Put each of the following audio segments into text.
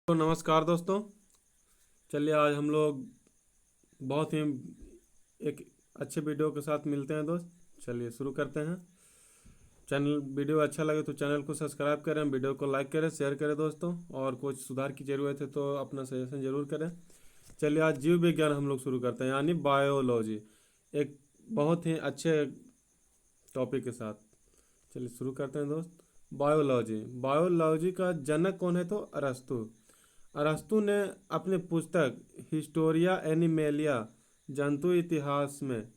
तो नमस्कार दोस्तों। चलिए आज हम लोग बहुत ही एक अच्छे वीडियो के साथ मिलते हैं दोस्त। चलिए शुरू करते हैं। चैनल वीडियो अच्छा लगे तो चैनल को सब्सक्राइब करें, वीडियो को लाइक करें, शेयर करें दोस्तों, और कुछ सुधार की ज़रूरत है तो अपना सजेशन ज़रूर करें। चलिए आज जीव विज्ञान हम लोग शुरू करते हैं, यानी बायोलॉजी, एक बहुत ही अच्छे टॉपिक के साथ। चलिए शुरू करते हैं दोस्त। बायोलॉजी बायोलॉजी का जनक कौन है? तो अरस्तु। अरस्तु ने अपनी पुस्तक हिस्टोरिया एनिमेलिया जंतु इतिहास में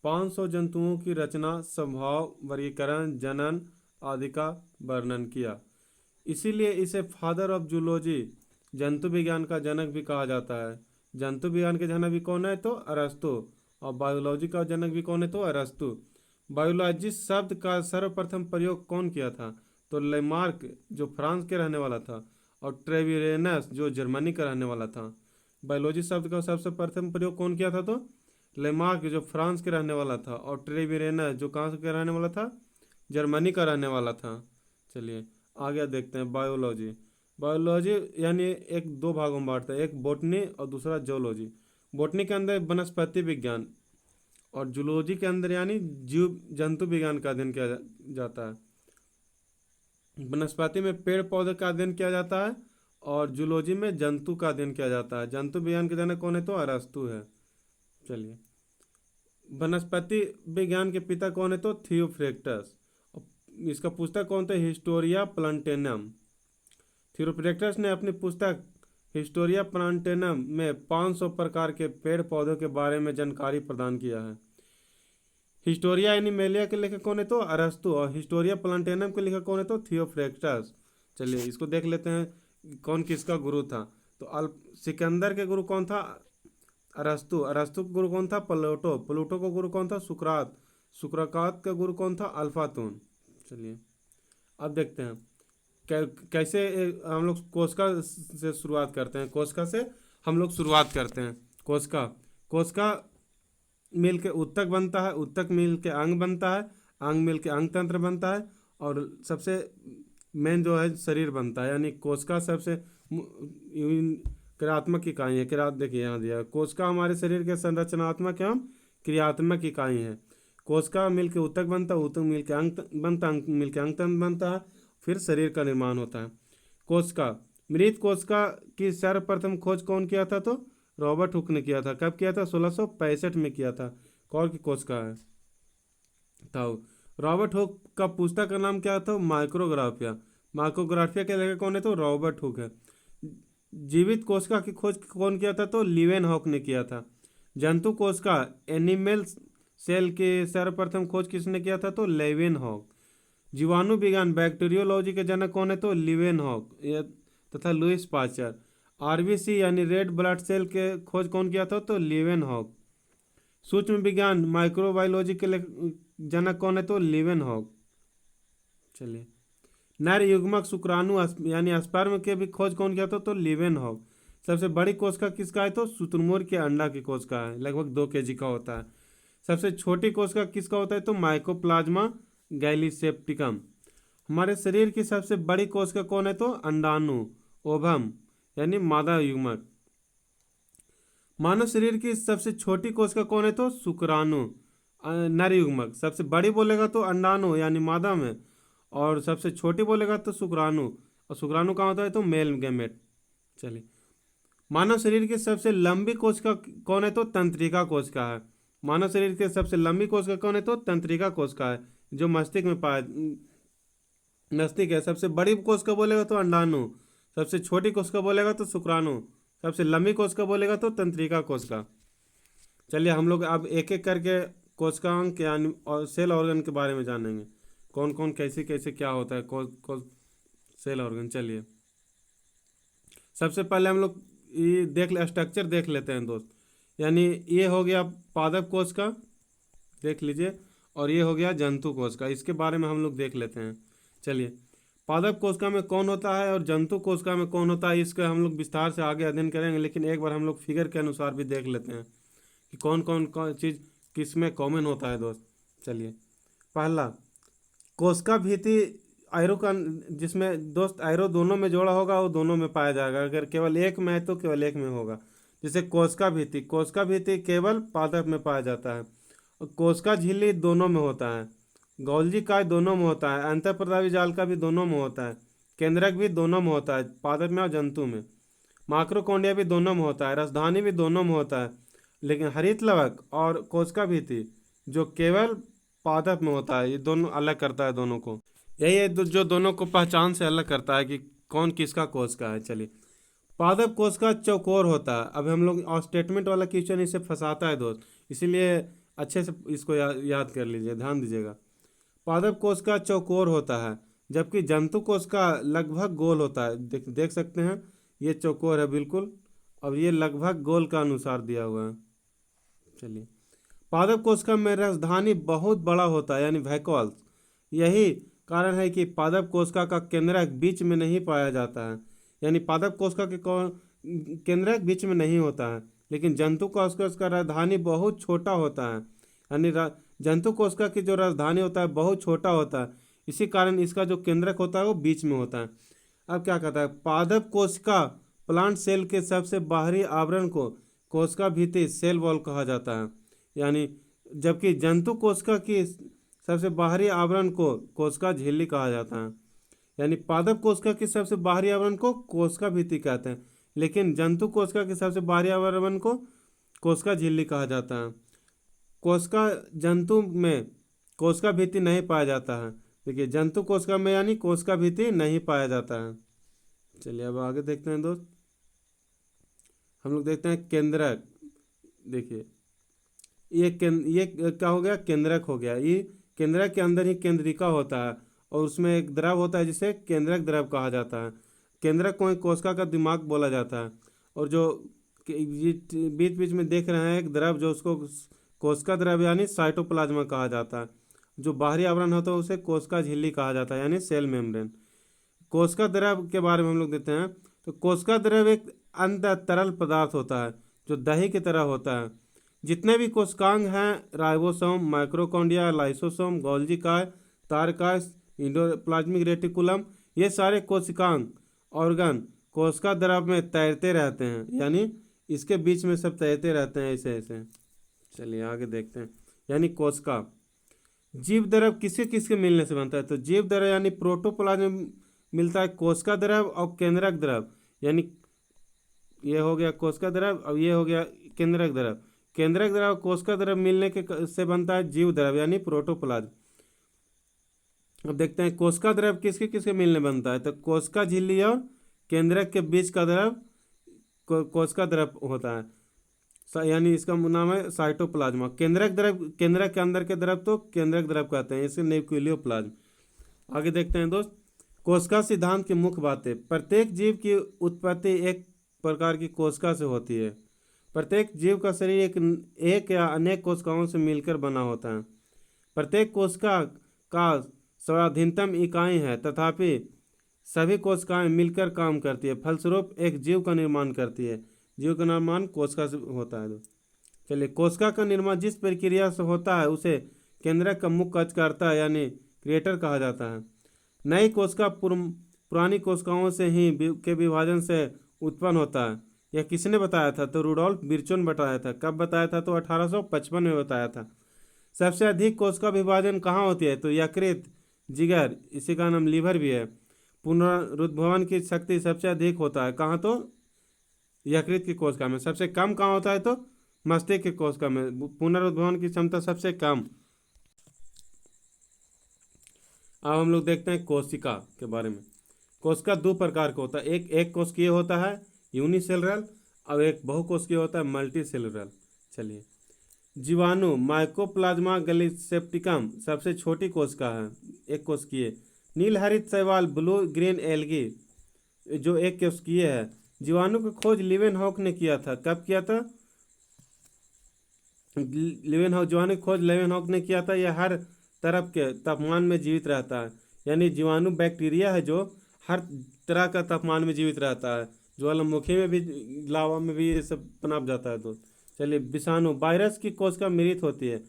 500 जंतुओं की रचना, स्वभाव, वर्गीकरण, जनन आदि का वर्णन किया। इसीलिए इसे फादर ऑफ जूलॉजी, जंतु विज्ञान का जनक भी कहा जाता है। जंतु विज्ञान के जनक भी कौन है? तो अरस्तु। और बायोलॉजी का जनक भी कौन है? तो अरस्तु। बायोलॉजी शब्द का सर्वप्रथम प्रयोग कौन किया था? तो लेमार्क, जो फ्रांस के रहने वाला था, और ट्रेविरेनस, जो जर्मनी का रहने वाला था। बायोलॉजी शब्द का सबसे प्रथम प्रयोग कौन किया था? तो लेमार्क, जो फ्रांस के रहने वाला था, और ट्रेविरेनस, जो कहाँ के रहने वाला था? जर्मनी का रहने वाला था। चलिए आगे देखते हैं। बायोलॉजी बायोलॉजी यानी एक दो भागों में बांटता है, एक बोटनी और दूसरा जूलॉजी। बोटनी के अंदर वनस्पति विज्ञान, और जूलॉजी के अंदर यानी जीव जंतु विज्ञान का अध्ययन किया जाता है। वनस्पति में पेड़ पौधे का अध्ययन किया जाता है, और जूलॉजी में जंतु का अध्ययन किया जाता है। जंतु विज्ञान के जनक कौन है? तो अरस्तु है। चलिए वनस्पति विज्ञान के पिता कौन है? तो थियोफ्रेक्टस। इसका पुस्तक कौन था? हिस्टोरिया प्लांटेनम। थियोफ्रेक्टस ने अपनी पुस्तक हिस्टोरिया प्लांटेनम में 500 प्रकार के पेड़ पौधों के बारे में जानकारी प्रदान किया है। हिस्टोरिया एनिमेलिया के लेखक कौन है? तो अरस्तु। और हिस्टोरिया प्लांटेनम के लेखक कौन है? तो थियोफ्रेक्टस। चलिए इसको देख लेते हैं कौन किसका गुरु था। तो सिकंदर के गुरु कौन था? अरस्तु। अरस्तु का गुरु कौन था? प्लूटो। प्लूटो का गुरु कौन था? सुकरात। सुकरात का गुरु कौन था? अल्फातून। चलिए अब देखते हैं कैसे हम लोग कोशिका से शुरुआत करते हैं। कोशिका से हम लोग शुरुआत करते हैं। कोशिका कोशिका मिल के उत्तक बनता है, उत्तक मिल के अंग बनता है, अंग मिल के अंग तंत्र बनता है, और सबसे मेन जो है शरीर बनता है। यानी कोशिका सबसे क्रियात्मक इकाई है। क्रिया देखिए यहाँ दिया, कोशिका हमारे शरीर के संरचनात्मक एवं क्रियात्मक इकाई है। कोशिका मिल के उत्तक बनता है, उत्तक मिल के अंग बनता है, अंग मिल के अंग तंत्र बनता है, फिर शरीर का निर्माण होता है। कोशिका मृत कोशिका की सर्वप्रथम खोज कौन किया था? तो रॉबर्ट हुक ने किया था। कब किया था? 1665 में किया था। कौन की कोशिका है था? रॉबर्ट हुक का पुस्तक का नाम क्या था? माइक्रोग्राफिया। माइक्रोग्राफिया के लेखक कौन है? तो रॉबर्ट हुक है। जीवित कोशिका की खोज कौन किया था? तो लिवेन हॉक ने किया था। जंतु कोशिका एनिमल सेल के सर्वप्रथम खोज किसने किया था? तो लेवेन हॉक। जीवाणु विज्ञान बैक्टीरियोलॉजी के जनक कौन है? तो लिवेन हॉक तथा लुइस पास्चर। आरबीसी यानी रेड ब्लड सेल के खोज कौन किया था? तो लिवेन हॉक। सूक्ष्म विज्ञान माइक्रोबायोलॉजी के जनक कौन है? तो लिवेन हॉक। चलिए नर युग्मक शुक्राणु यानी स्पर्म के भी खोज कौन किया था? तो लिवेन हॉक। सबसे बड़ी कोशिका किसका है? तो शुतुरमुर्ग के अंडा की कोशिका है, लगभग 2 kg का होता है। सबसे छोटी कोशिका किसका होता है? तो माइकोप्लाज्मा गैलीसेप्टिकम। हमारे शरीर की सबसे बड़ी कोशिका कौन है? तो अंडाणु, ओभम यानी मादा युग्मक। मानव शरीर की सबसे छोटी कोशिका कौन है? तो शुक्राणु, नर युग्मक। सबसे बड़ी बोलेगा तो अंडाणु यानी मादा में, और सबसे छोटी बोलेगा तो शुक्राणु, और शुक्राणु कहाँ होता है? तो मेल गैमेट। चलिए मानव शरीर की सबसे लंबी कोशिका कौन है? तो तंत्रिका कोशिका है। मानव शरीर की सबसे लंबी कोशिका कौन है? तो तंत्रिका कोशिका है, जो मस्तिष्क में पाया मस्तिष्क है। सबसे बड़ी कोशिका बोलेगा तो अंडाणु, सबसे छोटी कोशिका बोलेगा तो शुक्राणु, सबसे लंबी कोशिका बोलेगा तो तंत्रिका कोशिका। चलिए हम लोग अब एक एक करके कोशिकांग के यानी और सेल ऑर्गन के बारे में जानेंगे। कौन कौन कैसे कैसे क्या होता है सेल ऑर्गन। चलिए सबसे पहले हम लोग ये स्ट्रक्चर देख लेते हैं दोस्त। यानी ये हो गया पादप कोशिका, देख लीजिए, और ये हो गया जंतु कोशिका। इसके बारे में हम लोग देख लेते हैं। चलिए पादप कोशिका में कौन होता है और जंतु कोशिका में कौन होता है, इसका हम लोग विस्तार से आगे अध्ययन करेंगे, लेकिन एक बार हम लोग फिगर के अनुसार भी देख लेते हैं कि कौन कौन चीज़ किस में कॉमन होता है दोस्त। चलिए पहला, कोशिका भित्ति आयरो का, जिसमें दोस्त आयरो दोनों में जोड़ा होगा वो दोनों में पाया जाएगा, अगर केवल एक में है तो केवल एक में होगा। जैसे कोशिका भित्ति केवल पादप में पाया जाता है, और कोशिका झिल्ली दोनों में होता है, गॉल्जी काय दोनों में होता है, अंतःप्रदावी जाल का भी दोनों में होता है, केंद्रक भी दोनों में होता है, पादप में और जंतु में। माइक्रोकॉन्ड्रिया भी दोनों में होता है, राजधानी भी दोनों में होता है, लेकिन हरित लवक और कोशिका भित्ति जो केवल पादप में होता है, ये दोनों अलग करता है दोनों को। यही है जो दोनों को पहचान से अलग करता है कि कौन किसका कोशिका है। चलिए, पादप कोशिका चौकोर होता है। अब हम लोग और स्टेटमेंट वाला क्वेश्चन इसे फंसाता है दोस्त, इसीलिए अच्छे से इसको याद कर लीजिए, ध्यान दीजिएगा। पादप कोशिका चौकोर होता है, जबकि जंतु कोशिका लगभग गोल होता है। देख सकते हैं, ये चौकोर है बिल्कुल, अब ये लगभग गोल का अनुसार दिया हुआ है। चलिए, पादप कोशिका में राजधानी बहुत बड़ा होता है, यानी वैक्यूल्स। यही कारण है कि पादप कोशिका का केंद्रक बीच में नहीं पाया जाता है, यानी पादप कोशिका के केंद्रक बीच में नहीं होता है, लेकिन जंतु कोशिका का राजधानी बहुत छोटा होता है, यानी जंतु कोशिका की जो राजधानी होता है बहुत छोटा होता है, इसी कारण इसका जो केंद्रक होता है वो बीच में होता है। अब क्या कहता है, पादप कोशिका प्लांट सेल के सबसे बाहरी आवरण को कोशिका भित्ति सेल वॉल कहा जाता है, यानी जबकि जंतु कोशिका की सबसे बाहरी आवरण को कोशिका झिल्ली कहा जाता है। यानी पादप कोशिका के सबसे बाहरी आवरण को कोशिका भित्ति कहते हैं, लेकिन जंतु कोशिका के सबसे बाहरी आवरण को कोशिका झिल्ली कहा जाता है। कोशिका जंतु में कोशिका भित्ति नहीं पाया जाता है। देखिए, जंतु कोशिका में यानी कोशिका भित्ति नहीं पाया जाता है। चलिए अब आगे देखते हैं दोस्त, हम लोग देखते हैं केंद्रक। देखिए, ये क्या हो गया, केंद्रक हो गया। ये केंद्रक के अंदर ही केंद्रिका होता है और उसमें एक द्रव होता है जिसे केंद्रक द्रव कहा जाता है। केंद्रक को एक कोशिका का दिमाग बोला जाता है, और जो बीच बीच में देख रहे हैं एक द्रव, जो उसको कोशिका द्रव यानी साइटोप्लाज्मा कहा जाता है। जो बाहरी आवरण होता है उसे कोशिका झिल्ली कहा जाता है, यानी सेल मेम्ब्रेन। कोशिका द्रव के बारे में हम लोग देते हैं, तो कोशिका द्रव एक अंतः तरल पदार्थ होता है जो दही की तरह होता है। जितने भी कोशिकांग हैं, राइबोसोम, माइक्रोकॉन्ड्रिया, लाइसोसोम, गोल्जी काय, तारकाय, इंडोप्लाज्मिक रेटिकुलम, ये सारे कोशिकांग ऑर्गन कोशिका द्रव में तैरते रहते हैं, यानी इसके बीच में सब तैरते रहते हैं ऐसे ऐसे। चलिए आगे देखते हैं, यानी कोशिका जीव द्रव किसके किसके मिलने से बनता है, तो जीव द्रव यानी प्रोटोप्लाज्म मिलता है कोशिका द्रव और केंद्रक द्रव, यानी ये हो गया कोशिका द्रव और ये हो गया केंद्रक द्रव। केंद्रक द्रव कोशिका द्रव मिलने के से बनता है जीव द्रव यानी प्रोटोप्लाज्म। अब देखते हैं कोशिका द्रव किसके किसके मिलने बनता है, तो कोशिका झिल्ली और केंद्रक के बीच का द्रव कोशिका द्रव होता है, यानी इसका नाम है साइटोप्लाज्मा। केंद्रक द्रव, केंद्रक के अंदर के द्रव तो केंद्रक द्रव कहते हैं, इसे न्यूक्लियोप्लाज्म। आगे देखते हैं दोस्त, कोशिका सिद्धांत की मुख्य बातें। प्रत्येक जीव की उत्पत्ति एक प्रकार की कोशिका से होती है। प्रत्येक जीव का शरीर एक या अनेक कोशिकाओं से मिलकर बना होता है। प्रत्येक कोशिका का स्वाधीनतम इकाई है, तथापि सभी कोशिकाएं मिलकर काम करती है, फलस्वरूप एक जीव का निर्माण करती है। जीव का निर्माण कोशिका से होता है। चलिए, कोशिका का निर्माण जिस प्रक्रिया से होता है उसे केंद्रक का मुख्य कार्यकर्ता यानी क्रिएटर कहा जाता है। नई कोशिका पुरानी कोशिकाओं से ही के विभाजन से उत्पन्न होता है। यह किसने बताया था, तो रुडोल्फ विर्चो ने बताया था। कब बताया था, तो 1855 में बताया था। सबसे अधिक कोशिका विभाजन कहाँ होती है, तो यकृत, जिगर, इसी का नाम लीवर भी है। पुनरुद्भवन की शक्ति सबसे अधिक होता है कहाँ, तो यकृत की कोशिका में। सबसे कम कहाँ होता है, तो मस्तिष्क की कोशिका में पुनरुद्भवन की क्षमता सबसे कम। अब हम लोग देखते हैं कोशिका के बारे में। कोशिका दो प्रकार का होता है, एक कोशिकीय होता है यूनिसेलुलर, और एक बहुकोशिकीय होता है मल्टीसेलुलर। चलिए, जीवाणु माइकोप्लाज्मा गैलेक्टिकम सबसे छोटी कोशिका है, एक कोशिकीय। नील हरित शैवाल ब्लू ग्रीन एल्गी जो एक कोशिकीय है। जीवाणु की खोज लीवेनहॉक ने किया था। कब किया था, जीवाणु की खोज लीवेनहॉक ने किया था। यह हर तरफ के तापमान में जीवित रहता है, यानी जीवाणु बैक्टीरिया है जो हर तरह का तापमान में जीवित रहता है, ज्वालामुखी में भी, लावा में भी ये सब पनप जाता है। तो चलिए, विषाणु वायरस की कोशिका मृत होती है।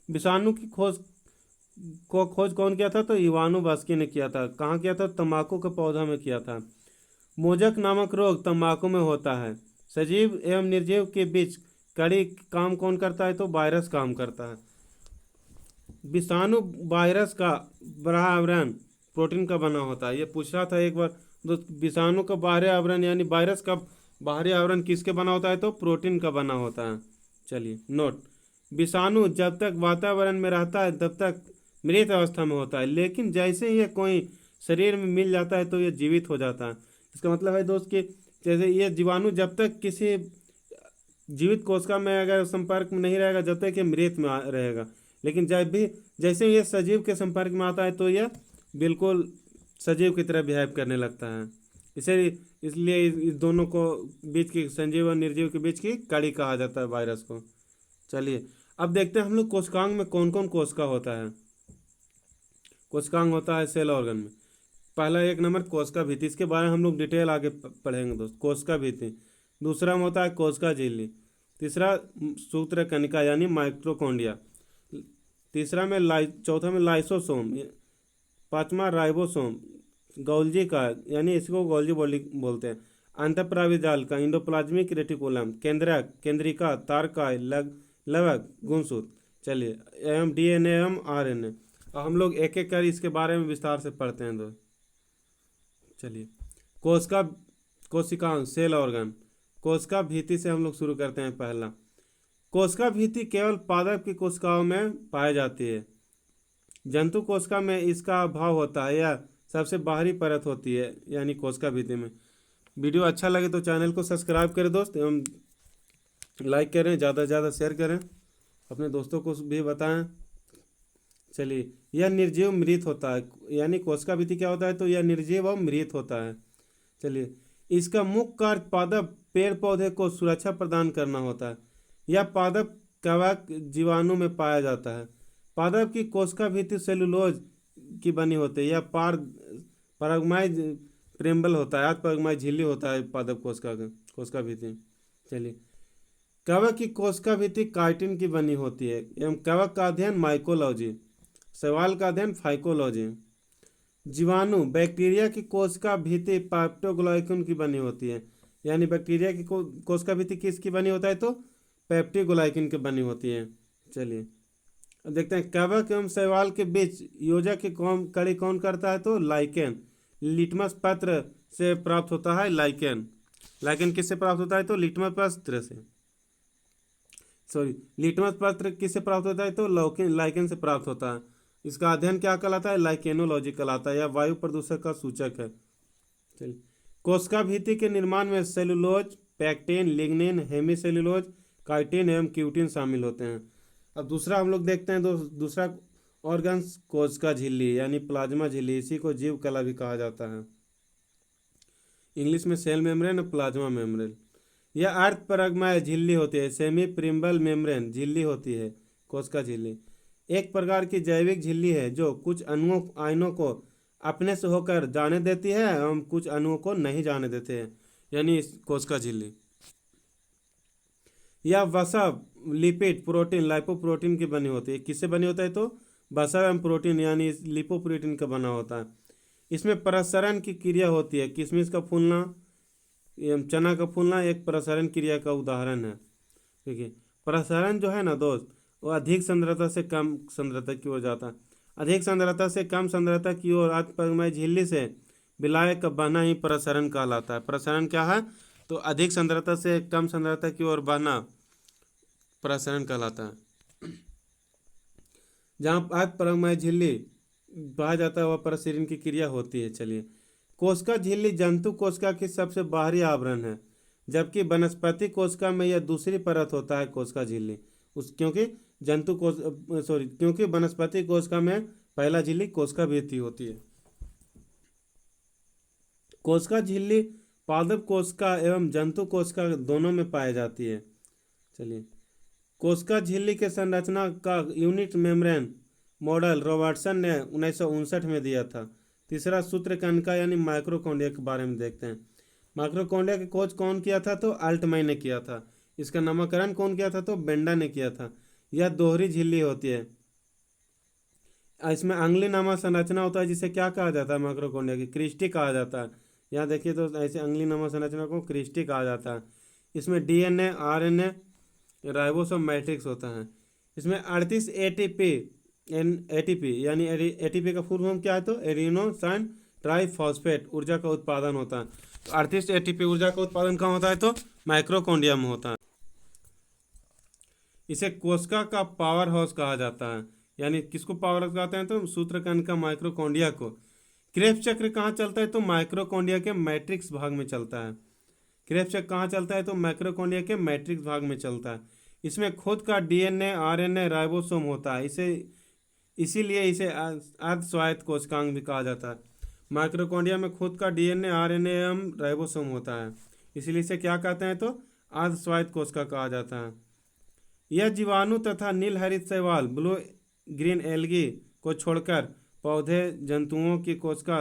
विषाणु की खोज को खोज कौन किया था? तो इवानो वास्की ने किया था। कहाँ किया था? तंबाकू के पौधा में किया था। मोजक नामक रोग तंबाकू में होता है। सजीव एवं निर्जीव के बीच कड़ी काम कौन करता है? तो वायरस काम करता है। विषाणु वायरस का बाह्य आवरण प्रोटीन का बना होता है। ये पूछ रहा था एक बार दोस्त, विषाणु का बाहरी आवरण यानी वायरस का बाहरी आवरण किसके बना होता है? तो प्रोटीन का बना होता है। चलिए नोट, विषाणु जब तक वातावरण में रहता है तब तक मृत अवस्था में होता है, लेकिन जैसे ही ये कोई शरीर में मिल जाता है तो ये जीवित हो जाता है। इसका मतलब है दोस्त कि जैसे ये जीवाणु जब तक किसी जीवित कोशिका में अगर संपर्क में नहीं रहेगा जब तक ये मृत में रहेगा, लेकिन जब भी जैसे ये सजीव के संपर्क में आता है तो यह बिल्कुल सजीव की तरह बिहेव करने लगता है। इसे इसलिए इस दोनों को बीच की, सजीव और निर्जीव के बीच की कड़ी कहा जाता है वायरस को। चलिए अब देखते हैं हम लोग कोशिकांग में कौन कौन कोशिका होता है। कोशिकांग होता है सेल ऑर्गन में। पहला 1 नंबर कोशिका भित्ति, इसके बारे में हम लोग डिटेल आगे पढ़ेंगे दोस्त। कोशिका भित्ति। दूसरा में होता है कोशिका झिल्ली। तीसरा सूत्र कणिका यानी माइक्रोकॉन्ड्रिया। चौथा में लाइसोसोम। पांचवा राइबोसोम। गोल्जी का यानी इसको गोल्जी बोलते हैं। अंतःप्रावी जाल का इंडोप्लाज्मिक रेटिकुलम। केंद्रक, केंद्रिका, तारकाय, लवक, गुणसूत्र। चलिए एवं डीएनए एवं आरएनए। हम लोग एक एक कर इसके बारे में विस्तार से पढ़ते हैं दोस्त। चलिए कोशिकांग सेल ऑर्गन। कोशिका भित्ति से हम लोग शुरू करते हैं। पहला, कोशिका भित्ति केवल पादप की कोशिकाओं में पाई जाती है। जंतु कोशिका में इसका अभाव होता है, यह सबसे बाहरी परत होती है यानी कोशिका भित्ति में। वीडियो अच्छा लगे तो चैनल को सब्सक्राइब करें दोस्त, एवं लाइक करें, ज़्यादा से ज़्यादा शेयर करें, अपने दोस्तों को भी बताएं। चलिए यह निर्जीव मृत होता है, यानी कोशिका भित्ति क्या होता है? तो यह निर्जीव और मृत होता है। चलिए इसका मुख्य कार्य पादप पेड़ पौधे को सुरक्षा प्रदान करना होता है। यह पादप कवक जीवाणु में पाया जाता है। पादप की कोशिका भित्ति सेलुलोज की बनी होती है। यह परगमाई प्रेम्बल होता है, परगमाई झिल्ली होता है पादप कोशिका भित्ति। चलिए कवक की कोशिका भित्ति काइटिन की बनी होती है एवं कवक का अध्ययन माइकोलॉजी, शैवाल का अध्ययन फाइकोलॉजी। जीवाणु बैक्टीरिया की कोशिका भित्ति पेप्टोग्लाइकन की बनी होती है, यानी बैक्टीरिया की कोशिका भित्ति किसकी बनी होता है? तो पेप्टिग्लाइकन की बनी होती है। चलिए अब देखते हैं कवक एवं शैवाल के बीच योजक की कड़ी कौन करता है? तो लाइकेन। लिटमस पत्र से प्राप्त होता है लाइकेन। लाइकेन किससे प्राप्त होता है? तो लिटमस पत्र से, लिटमस पत्र किससे प्राप्त होता है? तो लाइकेन से प्राप्त होता है। इसका अध्ययन क्या कहलाता है? लाइकेनोलॉजी कहलाता है। यह वायु प्रदूषण का सूचक है। चलिए कोशिका भित्ति के निर्माण में cellulose, pectin, lignin, hemicellulose, chitin एवं क्यूटिन शामिल होते हैं। अब दूसरा हम लोग देखते हैं दूसरा ऑर्गन्स कोशिका झिल्ली यानी प्लाज्मा झिल्ली। इसी को जीव कला भी कहा जाता है, इंग्लिश में सेल मेम्ब्रेन और प्लाज्मा मेम्ब्रेन। यह अर्ध परगमाय झिल्ली होती है, सेमी प्रिम्बल मेम्ब्रेन झिल्ली होती है कोशिका झिल्ली। एक प्रकार की जैविक झिल्ली है जो कुछ आयनों को अपने से होकर जाने देती है एवं कुछ अणुओं को नहीं जाने देते हैं, यानी कोशिका झिल्ली। यह वसा, लिपिड, प्रोटीन, लाइपोप्रोटीन की बनी होती है। किससे बनी होता है? तो वसा एवं प्रोटीन यानी लिपोप्रोटीन का बना होता है। इसमें प्रसरण की क्रिया होती है। किशमिश का फूलना एवं चना का फूलना एक प्रसरण क्रिया का उदाहरण है। देखिए प्रसरण जो है ना दोस्त, वो अधिक सांद्रता से कम सांद्रता की ओर जाता है। अधिक सांद्रता से कम सांद्रता की ओर अर्धपरगमाई झिल्ली से विलायक का बहना ही प्रसरण कहलाता है। प्रसरण क्या है? तो अधिक सांद्रता से कम सांद्रता की ओर बहना प्रसरण कहलाता है। जहाँ अर्धपरगमाई झिल्ली बहा जाता है वह प्रसरण की क्रिया होती है। चलिए कोशिका झिल्ली जंतु कोशिका की सबसे बाहरी आवरण है, जबकि वनस्पति कोशिका में यह दूसरी परत होता है कोशिका झिल्ली। क्योंकि वनस्पति कोशिका में पहला झिल्ली कोशिका भित्ति होती है। कोशिका झिल्ली पादप कोशिका एवं जंतु कोशिका दोनों में पाई जाती है। चलिए कोशिका झिल्ली के संरचना का यूनिट मेम्ब्रेन मॉडल रॉबर्टसन ने 1959 में दिया था। तीसरा सूत्र कणिका यानी माइक्रोकॉन्ड्रिया के बारे में देखते हैं। माइक्रोकॉन्ड्रिया की खोज कौन किया था? तो अल्टमैन ने किया था। इसका नामकरण कौन किया था? तो बेंडा ने किया था। यह दोहरी झिल्ली होती है। इसमें अंगुली नामक संरचना होता है जिसे क्या कहा जाता है, माइक्रोकोंड्रिया की क्रिस्टी कहा जाता है। यहाँ देखिए तो ऐसे अंगुली नामक संरचना को क्रिस्टी कहा जाता है। इसमें डीएनए, आरएनए, राइबोसोम, मैट्रिक्स होता है। इसमें 38 एटीपी एटीपी यानी एटीपी का फुल फॉर्म क्या है, तो एडिनोसाइन ट्राइफॉस्फेट ऊर्जा का उत्पादन होता है। तो 38 एटीपी ऊर्जा का उत्पादन कहाँ होता है, तो माइक्रोकोंड्रिया में होता है। इसे कोशिका का पावर हाउस कहा जाता है। यानी किसको पावर हाउस कहते हैं, तो सूत्रकण का माइक्रोकोंड्रिया को। क्रेब्स चक्र कहाँ चलता है, तो माइक्रोकोंड्रिया के मैट्रिक्स भाग में चलता है। क्रेब्स चक्र कहाँ चलता है, तो माइक्रोकोंड्रिया के मैट्रिक्स भाग में चलता है। इसमें खुद का डीएनए, आरएनए, राइबोसोम होता है। इसीलिए इसे अर्ध स्वायत्त कोशिकांग भी कहा जाता है। माइक्रोकोंड्रिया में खुद का डीएनए, आरएनए एवं राइबोसोम होता है, इसीलिए इसे क्या कहते हैं, तो अर्ध स्वायत्त कोशिका कहा जाता है। यह जीवाणु तथा नील हरित शैवाल ब्लू ग्रीन एल्गी को छोड़कर पौधे, जंतुओं की कोशिका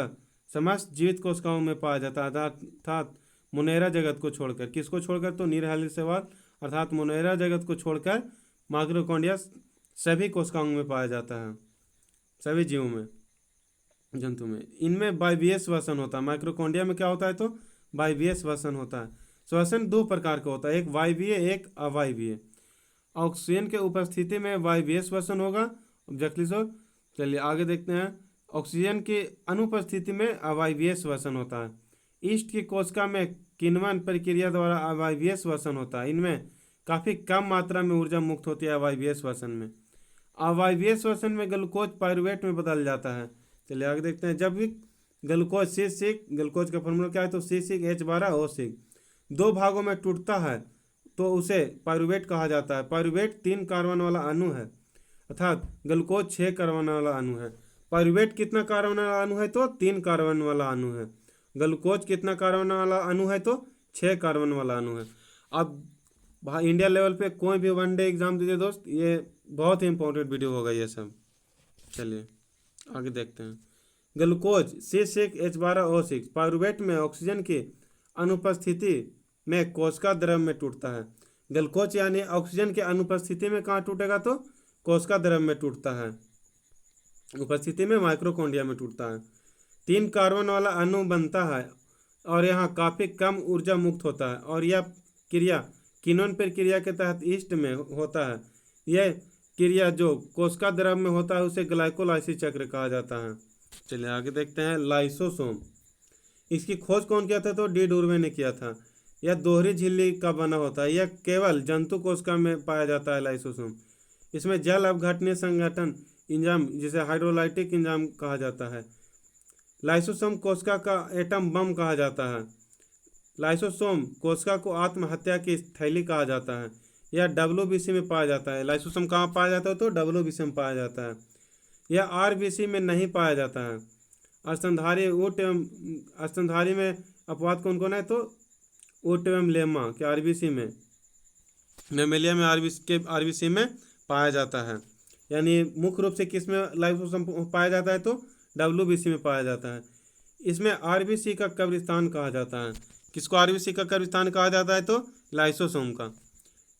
समस्त जीवित कोशिकाओं में पाया जाता है, अर्थात मोनेरा जगत को छोड़कर। किसको छोड़कर, तो नील हरित शैवाल अर्थात मोनेरा जगत को छोड़कर माइक्रोकोंड्रिया सभी कोशिकाओं में पाया जाता है, सभी जीवों में, जंतु में। इनमें वायवीय श्वसन होता है। माइक्रोकोंड्रिया में क्या होता है, तो वायवीय श्वसन होता है। श्वसन दो प्रकार का होता है, एक वायवीय, एक अवायवीय। ऑक्सीजन के उपस्थिति में वायवीय श्वसन होगा, ऑब्जेक्टली सो। चलिए आगे देखते हैं। ऑक्सीजन की अनुपस्थिति में अवायवीय श्वसन होता है। ईस्ट की कोशिका में किण्वन प्रक्रिया द्वारा अवायवीय श्वसन होता है। इनमें काफ़ी कम मात्रा में ऊर्जा मुक्त होती है अवायवीय श्वसन में। अवायवीय श्वसन में ग्लूकोज पाइरुवेट में बदल जाता है। चलिए आगे देखते हैं। जब भी ग्लूकोज ग्लूकोज का फॉर्मूला क्या है, तो C6H12O6 दो भागों में टूटता है तो उसे पाइरुवेट कहा जाता है। पाइरुवेट 3 कार्बन वाला अणु है, अर्थात ग्लूकोज 6 कार्बन वाला अणु है। पाइरुवेट कितना कार्बन वाला अणु है, तो 3 कार्बन वाला अणु है। ग्लूकोज कितना कार्बन वाला अणु है, तो 6 कार्बन वाला अणु है। अब इंडिया लेवल पे कोई भी वनडे एग्जाम दीजिए दोस्त, ये बहुत ही इंपॉर्टेंट वीडियो होगा ये सब। चलिए आगे देखते हैं। ग्लूकोज C6H12O6 पाइरुवेट में ऑक्सीजन की अनुपस्थिति में कोशिका द्रव में टूटता है। ग्लूकोज यानी ऑक्सीजन की अनुपस्थिति में कहाँ टूटेगा, तो कोशिका द्रव में टूटता है, उपस्थिति में माइक्रोकोंड्रिया में टूटता है। 3 कार्बन वाला अणु बनता है और यहाँ काफ़ी कम ऊर्जा मुक्त होता है, और यह क्रिया किण्वन प्रक्रिया के तहत ईस्ट में होता है। यह क्रिया जो कोशिका द्रव में होता है उसे ग्लाइकोलाइसिस चक्र कहा जाता है। चलिए आगे देखते हैं। लाइसोसोम, इसकी खोज कौन किया था, तो डी डुर्वे ने किया था। यह दोहरी झिल्ली का बना होता है। यह केवल जंतु कोशिका में पाया जाता है लाइसोसोम। इसमें जल अपघटनीय संगठन इंजाम जिसे हाइड्रोलाइटिक इंजाम कहा जाता है। लाइसोसोम कोशिका का एटम बम कहा जाता है। लाइसोसोम कोशिका को आत्महत्या की थैली कहा जाता है। यह WBC में पाया जाता है। लाइसोसोम कहाँ पाया जाता है, तो WBC में पाया जाता है। यह RBC में नहीं पाया जाता है। स्तनधारी ऊँट एवं स्तनधारी में अपवाद कौन कौन है, तो ऊँट एवं लेमा के RBC में, मेमेलिया में RBC में पाया जाता है। यानी मुख्य रूप से किस में लाइसोसोम पाया जाता है, तो WBC में पाया जाता है। इसमें RBC का कब्रिस्तान कहा जाता है। किसको RBC का कब्रिस्तान कहा जाता है, तो लाइसोसोम का।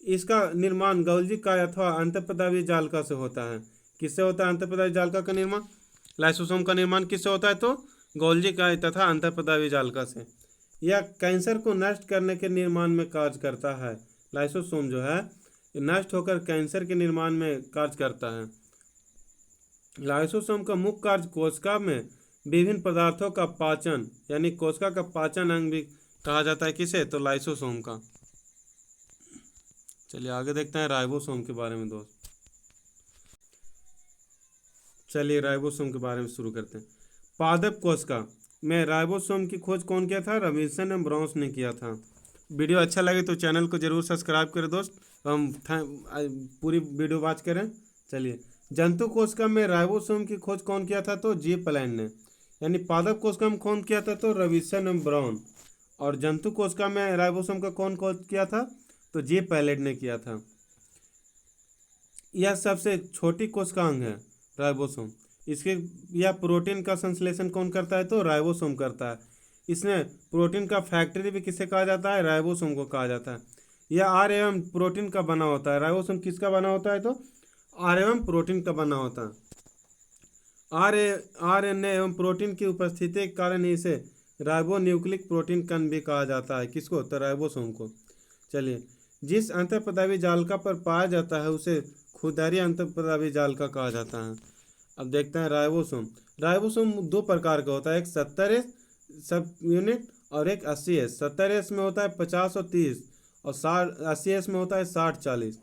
इसका निर्माण गोल्जी काय अथवा अंतःपदावी जालिका से होता है। किससे होता है अंतःपदावी जालिका का निर्माण? लाइसोसोम का निर्माण किससे होता है, तो गोल्जी काय तथा अंतःपदावी जालिका से। यह कैंसर को नष्ट करने के निर्माण में कार्य करता है। लाइसोसोम जो है नष्ट होकर कैंसर के निर्माण में कार्य करता है। लाइसोसोम का मुख्य कार्य कोशिका में विभिन्न पदार्थों का पाचन, यानी कोशिका का पाचन अंग भी कहा जाता है। किसे, तो लाइसोसोम का। चलिए आगे देखते हैं राइबोसोम के बारे में दोस्त। चलिए राइबोसोम के बारे में शुरू करते हैं। पादप कोशिका में राइबोसोम की खोज कौन किया था? रॉबिन्सन एंड ब्राउन ने किया था। वीडियो अच्छा लगे तो चैनल को जरूर सब्सक्राइब करें दोस्त। हम पूरी वीडियो वॉच करें। चलिए, जंतु कोशिका में राइबोसोम की खोज कौन किया था? तो जी प्लैंट ने। यानी पादप कोशिका में कौन किया था? तो रॉबिन्सन एंड ब्राउन। और जंतु कोशिका में राइबोसोम का कौन खोज किया था? तो जी प्लैंट ने किया था। यह सबसे छोटी कोशिकांग है राइबोसोम। इसके यह प्रोटीन का संश्लेषण कौन करता है? तो राइबोसोम करता है। इसमें प्रोटीन का फैक्ट्री भी किसे कहा जाता है? राइबोसोम को कहा जाता है। यह आर एवं प्रोटीन का बना होता है। राइबोसोम किसका बना होता है? तो आर एवं प्रोटीन का बना होता है। आरएनए एवं प्रोटीन की उपस्थिति के कारण ही इसे राइबोन्यूक्लिक प्रोटीन कण भी कहा जाता है। किसको? तो राइबोसोम को। चलिए, जिस अंतःपदावी जालिका पर पाया जाता है उसे खुरदरी अंतःपदावी जालिका कहा जाता है। अब देखते हैं राइबोसोम। राइबोसोम दो प्रकार का होता है, एक 70S सब यूनिट और एक 80S। 70S में होता है 50 और 30 और 80S में होता है 60-40।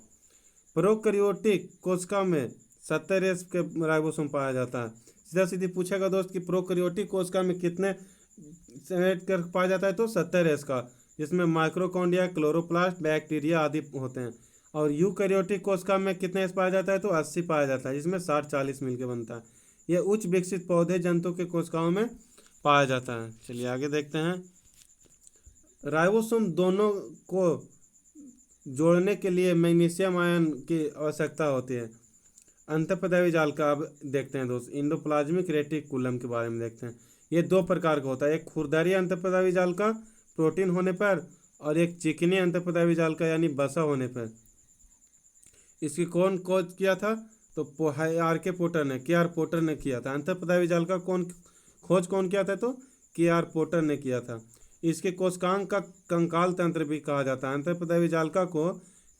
प्रोकैरियोटिक कोशिका में 70S के राइबोसोम पाया जाता है। सीधा सीधी पूछेगा दोस्त कि प्रोकैरियोटिक कोशिका में कितने कर पाया जाता है, तो 70S का, जिसमें माइक्रोकॉन्ड्रिया, क्लोरोप्लास्ट, बैक्टीरिया आदि होते हैं। और यूकैरियोटिक कोशिका में कितने एस पाया जाता है, तो 80 पाया जाता है, जिसमें 60-40 मिलकर बनता है। यह उच्च विकसित पौधे जंतु के कोशिकाओं में पाया जाता है। चलिए आगे देखते हैं। राइबोसोम दोनों को जोड़ने के लिए मैग्नीशियम आयन की आवश्यकता होती है। अंतःपदावी जालिका अब देखते हैं दोस्त, इंडोप्लाज्मिक रेटिकुलम के बारे में देखते हैं। ये दो प्रकार का होता है, एक खुरदरी अंतःपदावी जालिका प्रोटीन होने पर और एक चिकनी अंतःपदावी जालिका यानी बसा होने पर। इसकी कौन खोज किया था, तो आर पोटर ने किया था। अंतःपदावी जालिका कौन किया था, तो आर पोटर ने किया था। इसके कोशिकांग का कंकाल तंत्र भी कहा जाता है। अंतःपदावी जालिका को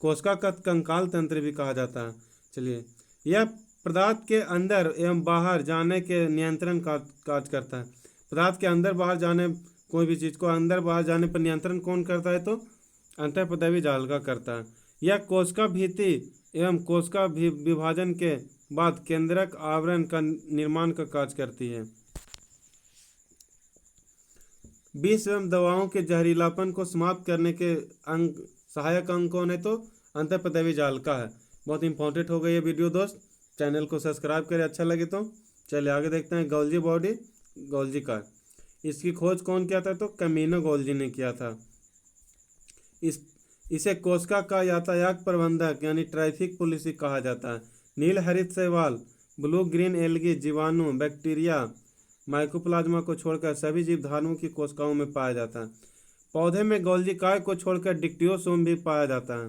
कोशिका का कंकाल तंत्र भी कहा जाता है। चलिए, यह पदार्थ के अंदर एवं बाहर जाने के नियंत्रण कार्य करता है। पदार्थ के अंदर बाहर जाने, कोई भी चीज़ को अंदर बाहर जाने पर नियंत्रण कौन करता है, तो अंतःपदावी जालिका करता है। यह कोशिका भित्ति एवं कोशिका विभाजन के बाद केंद्रक आवरण का निर्माण का कार्य करती है। विष एवं दवाओं के जहरीलापन को समाप्त करने के सहायक अंग कौन है, तो अंतःपदावी जालिका है। बहुत इंपॉर्टेंट हो गई ये वीडियो दोस्त। चैनल को सब्सक्राइब करें अच्छा लगे तो। चलिए आगे देखते हैं। गोल्जी बॉडी, गोल्जी कार, इसकी खोज कौन किया था, तो कैमिनो गोल्जी ने किया था। इसे कोशिका का यातायात प्रबंधक यानी ट्रैफिक पुलिस कहा जाता है। नील हरित शैवाल, ब्लू ग्रीन एल्गी, जीवाणु, बैक्टीरिया, माइकोप्लाज्मा को छोड़कर सभी जीवधारुओं की कोशिकाओं में पाया जाता है। पौधे में गोल्जी काय को छोड़कर डिक्टियोसोम भी पाया जाता है।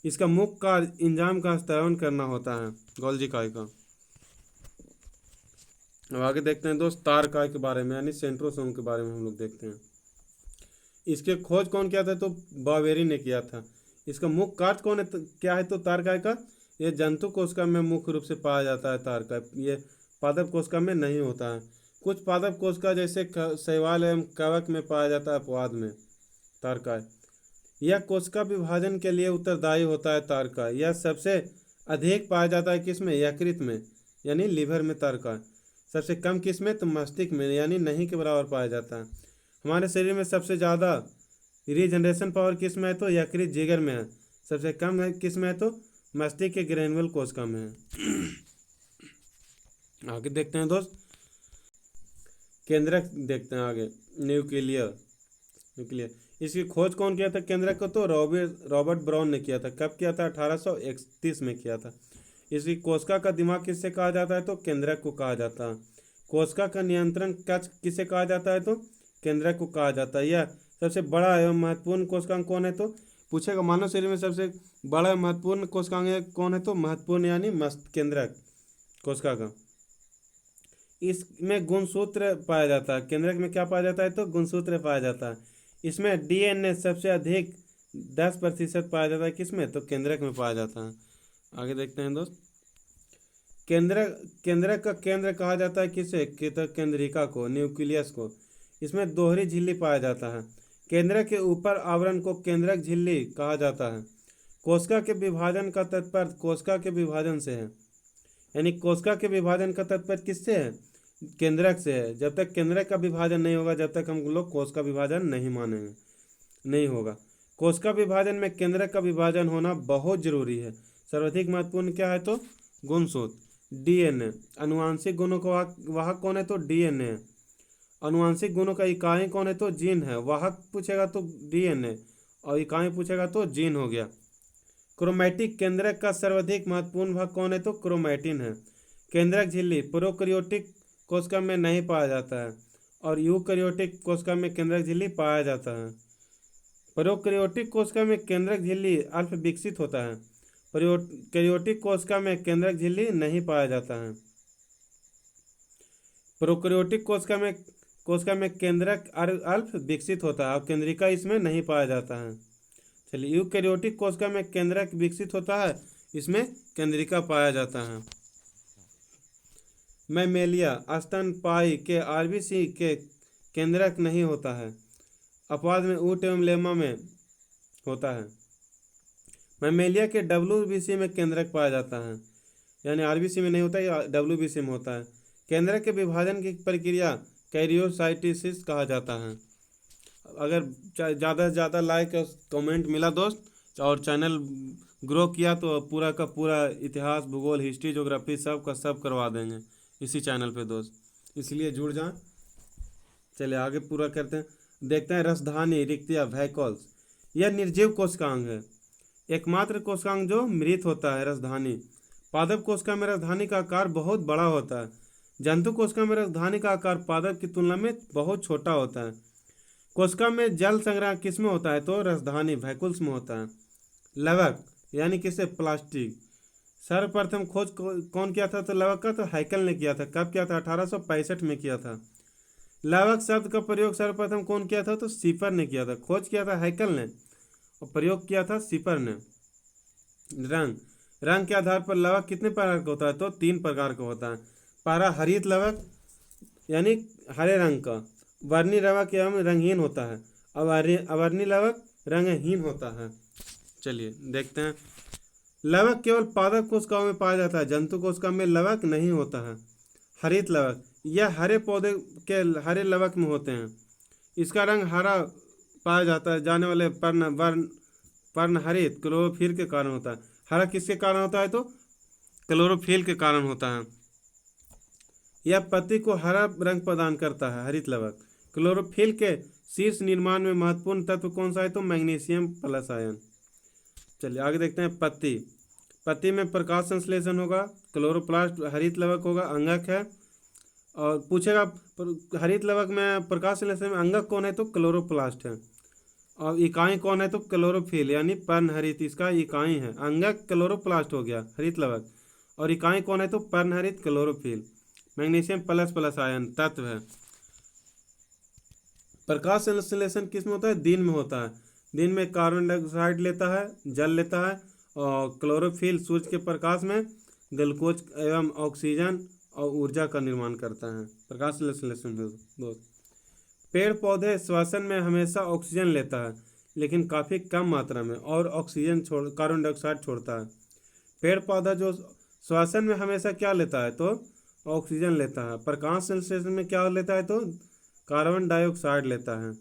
इसका मुख्य कार्य एंजाइम का हस्तांतरण करना होता है गोल्जी काय का। अब आगे देखते हैं दोस्त तार काय के बारे में यानी सेंट्रोसोम के बारे में हम लोग देखते हैं। इसके खोज कौन किया था, तो बावेरी ने किया था। इसका मुख्य कार्य कौन है, क्या है, तो तार काय का। यह जंतु कोशिका में मुख्य रूप से पाया जाता है तार काय। ये पादप कोशिका में नहीं होता है। कुछ पादप कोशिका जैसे शैवाल एवं कवक में पाया जाता है अपवाद में तार काय। यह कोशिका विभाजन के लिए उत्तरदायी होता है तार काय। यह सबसे अधिक पाया जाता है किसमें, यकृत में यानी लीवर में तार काय। सबसे कम किस में, तो मस्तिष्क में यानी नहीं के बराबर पाया जाता है। हमारे शरीर में सबसे ज़्यादा रीजनरेशन पावर किस में है, तो यकृत जिगर में है। सबसे कम है किस में है, तो मस्तिष्क के ग्रेनुअल कोशिका में है। आगे देखते हैं दोस्त, केंद्रक देखते हैं आगे। न्यूक्लियर, इसकी खोज कौन किया था केंद्रक को, तो रॉबर्ट ब्राउन ने किया था। कब किया था, 1831 में किया था। इसकी कोशिका का दिमाग किससे कहा जाता है, तो केंद्रक को कहा जाता है। कोशिका का नियंत्रण कक्ष किसे कहा जाता है, तो केंद्रक को कहा जाता है। यह सबसे बड़ा एवं महत्वपूर्ण कोशिकांग कौन है, तो पूछेगा मानव शरीर में सबसे बड़ा महत्वपूर्ण कोशिकांग कौन है, तो महत्वपूर्ण यानी केंद्रक कोशिका का। इसमें गुणसूत्र पाया जाता है। केंद्रक में क्या पाया जाता है, तो गुणसूत्र पाया जाता है। इसमें डीएनए सबसे अधिक 10% पाया जाता है किसमें, तो केंद्रक में पाया जाता है। आगे देखते हैं दोस्त, केंद्रक का केंद्र कहा जाता है किसे, केंद्रिका को, न्यूक्लियस को। इसमें दोहरी झिल्ली पाया जाता है। केंद्रक के ऊपर आवरण को केंद्रक झिल्ली कहा जाता है। कोशिका के विभाजन का तात्पर्य कोशिका के विभाजन से है, यानी कोशिका के विभाजन का तात्पर्य किससे है, केंद्रक से है। जब तक केंद्रक का विभाजन नहीं होगा जब तक हम लोग कोशिका विभाजन नहीं मानेंगे, नहीं होगा। कोशिका विभाजन में केंद्रक का विभाजन होना बहुत जरूरी है। सर्वाधिक महत्वपूर्ण क्या है, तो गुणसूत्र, डीएनए। आनुवांशिक गुणों का वाहक कौन है, तो डीएनए। आनुवांशिक गुणों का इकाई कौन है, तो जीन है। वाहक पूछेगा तो डीएनए और इकाई पूछेगा तो जीन हो गया। क्रोमैटिक, केंद्रक का सर्वाधिक महत्वपूर्ण भाग कौन है, तो क्रोमैटिन है। केंद्रक झिल्ली प्रोकैरियोटिक कोशिका में नहीं पाया जाता है और यूकैरियोटिक कोशिका में केंद्रक झिल्ली पाया जाता है। प्रोकैरियोटिक कोशिका में केंद्रक झिल्ली अल्प विकसित होता है। प्रोकैरियोटिक कोशिका में केंद्रक झिल्ली नहीं पाया जाता है। प्रोकैरियोटिक कोशिका में केंद्रक अल्प विकसित होता है और केंद्रिका इसमें नहीं पाया जाता है। चलिए, यूकैरियोटिक कोशिका में केंद्रक विकसित होता है, इसमें केंद्रिका पाया जाता है। मैमेलिया स्तनपायी के आरबीसी के केंद्रक नहीं होता है, अपवाद में ऊँट एवं लेमा में होता है। मैमेलिया के डब्ल्यूबीसी में केंद्रक पाया जाता है, यानी आरबीसी में नहीं होता है, डब्ल्यूबीसी में होता है। केंद्रक के विभाजन की प्रक्रिया कैरियोसाइटोसिस कहा जाता है। अगर ज़्यादा से ज़्यादा लाइक और कमेंट मिला दोस्त और चैनल ग्रो किया तो पूरा का पूरा इतिहास, भूगोल, हिस्ट्री, ज्योग्राफी सब का सब करवा देंगे इसी चैनल पे दोस्त, इसलिए जुड़ जाएं। चलिए आगे पूरा करते हैं, देखते हैं रसधानी रिक्तिया वैक्यूल्स। यह निर्जीव कोशिकांग है, एकमात्र कोशिकांग जो मृत होता है। रसधानी पादप कोशिका में रसधानी का आकार बहुत बड़ा होता है। जंतु कोशिका में रसधानी का आकार पादप की तुलना में बहुत छोटा होता है। कोशिका में जल संग्रह किस में होता है तो रसधानी वैक्यूल्स में होता है। लवक यानी किसे प्लास्टिक, सर्वप्रथम खोज कौन किया था तो लवक का तो हैकल ने किया था। कब किया था? 1865 में किया था। लवक शब्द का प्रयोग सर्वप्रथम कौन किया था तो सीपर ने किया था। खोज किया था हैकल ने और प्रयोग किया था सीपर ने। रंग के आधार पर लवक कितने प्रकार का होता है तो 3 प्रकार का होता है। पहला हरित लवक यानी हरे रंग का, वर्णी लवक एवं रंगहीन होता है, अवर्णी लवक रंगहीन होता है। चलिए देखते हैं, लवक केवल पादप कोशिकाओं में पाया जाता है, जंतु कोशिका में लवक नहीं होता है। हरित लवक यह हरे पौधे के हरे लवक में होते हैं, इसका रंग हरा पाया जाता है। जाने वाले पर्ण हरित क्लोरोफिल के कारण होता है। हरा किसके कारण होता है तो क्लोरोफिल के कारण होता है। यह पत्ती को हरा रंग प्रदान करता है। हरित लवक क्लोरोफिल के शीर्ष निर्माण में महत्वपूर्ण तत्व कौन सा है तो मैग्नीशियम प्लस आयन। चलिए आगे देखते हैं, पत्ती में प्रकाश संश्लेषण होगा, क्लोरोप्लास्ट हरित लवक होगा, अंगक है। और पूछेगा हरित लवक में प्रकाश संश्लेषण में अंगक कौन है तो क्लोरोप्लास्ट है, और इकाई कौन है तो क्लोरोफिल यानी पर्णहरित इसका इकाई है। अंगक क्लोरोप्लास्ट हो गया हरित लवक, और इकाई कौन है तो पर्णहरित chlorophyll. Magnesium plus plus ion तत्व है। प्रकाश संश्लेषण किस में होता है? दिन में होता है। दिन में कार्बन डाइऑक्साइड लेता है, जल लेता है, और क्लोरोफिल सूर्य के प्रकाश में ग्लूकोज एवं ऑक्सीजन और ऊर्जा का निर्माण करता है। प्रकाश संश्लेषण दोस्त। पेड़ पौधे श्वसन में हमेशा ऑक्सीजन लेता है लेकिन काफ़ी कम मात्रा में, और ऑक्सीजन कार्बन डाइऑक्साइड छोड़ता है। पेड़ पौधा जो श्वसन में हमेशा क्या लेता है तो ऑक्सीजन लेता है। प्रकाश संश्लेषण में क्या लेता है तो कार्बन डाइऑक्साइड लेता है।